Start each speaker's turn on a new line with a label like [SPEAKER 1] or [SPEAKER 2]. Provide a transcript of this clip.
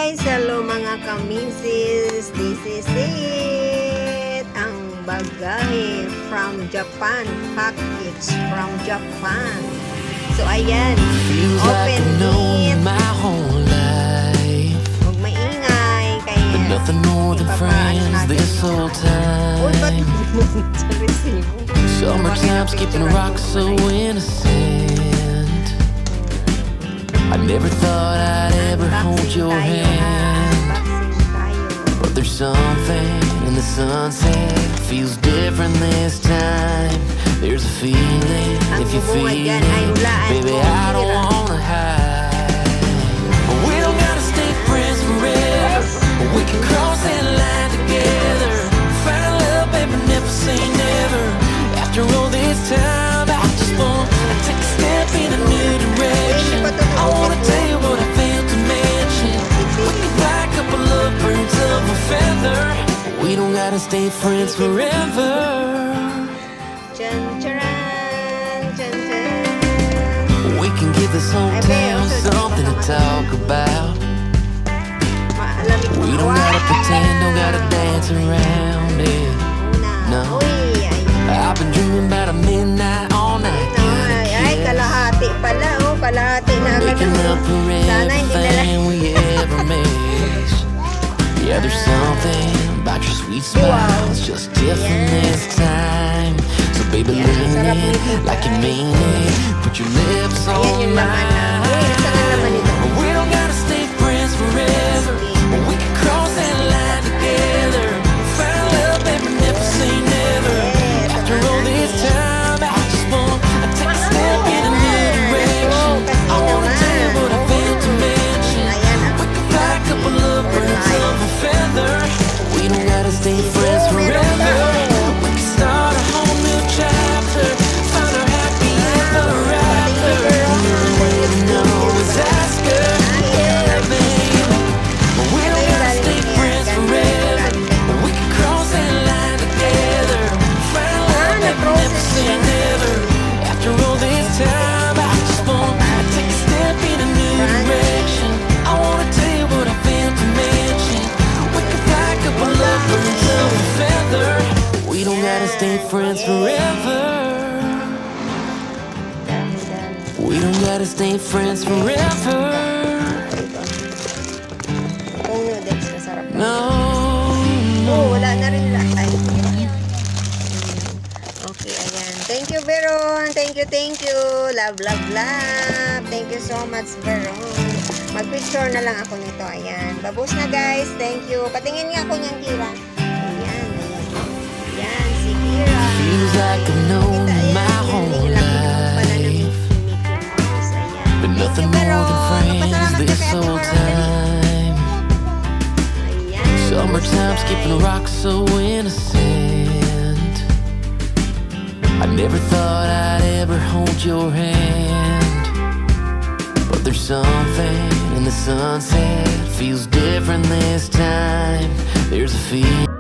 [SPEAKER 1] guys! Hello mga kamisis! This is it! Ang bagay from Japan. Package from Japan. So ayan, open it. Huwag maingay. Kaya
[SPEAKER 2] nothing more than friends this whole time. Summertime's keeping rocks so innocent. I never thought I'd ever hold your hand, but there's something in the sunset feels different this time. There's a feeling, if you feel it, baby, I don't wanna hide. We don't gotta stay friends forever, we can cross that line together. Find love, baby, never say never. After all this time, I just wanna take a step in a new direction. I wanna tell you what I failed to mention. We can fly a couple of birds of a feather. We don't gotta stay friends forever. We can give this whole town something to talk about. We don't gotta pretend, don't gotta dance around it. No, I've been dreaming about a midnight all night.
[SPEAKER 1] Ay, kalahati pala, oh, kalahati na agad.
[SPEAKER 2] Making up for everything we ever missed. Yeah, there's something about your sweet smile, it's just different this time. So baby, lean in like you mean it. Put your lips on mine. We don't gotta stay friends forever, we can cross that line together. Find love, baby, never say never. After all this time, I just wanna take a step in a new direction. I wanna tell you what I failed to mention. We can fly a couple of birds of a feather. We don't gotta stay friends forever, we can start a whole new chapter. Find our happy ever after. All you know is ask her, yeah, baby. We don't gotta stay friends forever, we can cross that line together. Find love, never say never. After all this time, I just wanna take a step in a new direction. I wanna tell you what I failed to mention. We can fly a couple of birds of a feather. We don't gotta stay friends forever. We don't gotta stay friends forever.
[SPEAKER 1] Kung noodles, masarap.
[SPEAKER 2] No.
[SPEAKER 1] Oh, wala na rin lahat. Okay, ayan. Thank you, Veron. Thank you, thank you. Love, love, love. Thank you so much, Veron. Mag-picture na lang ako nito. Ayan. Babos na, guys. Thank you. Patingin nga ako niyang Kira. Ayan, ayan. Ayan, si Kira.
[SPEAKER 2] Feels like I've known my whole life, but nothing more than friends this whole time. Summertime's keeping rocks so innocent. I never thought I'd ever hold your hand, but there's something in the sunset feels different this time. There's a feeling.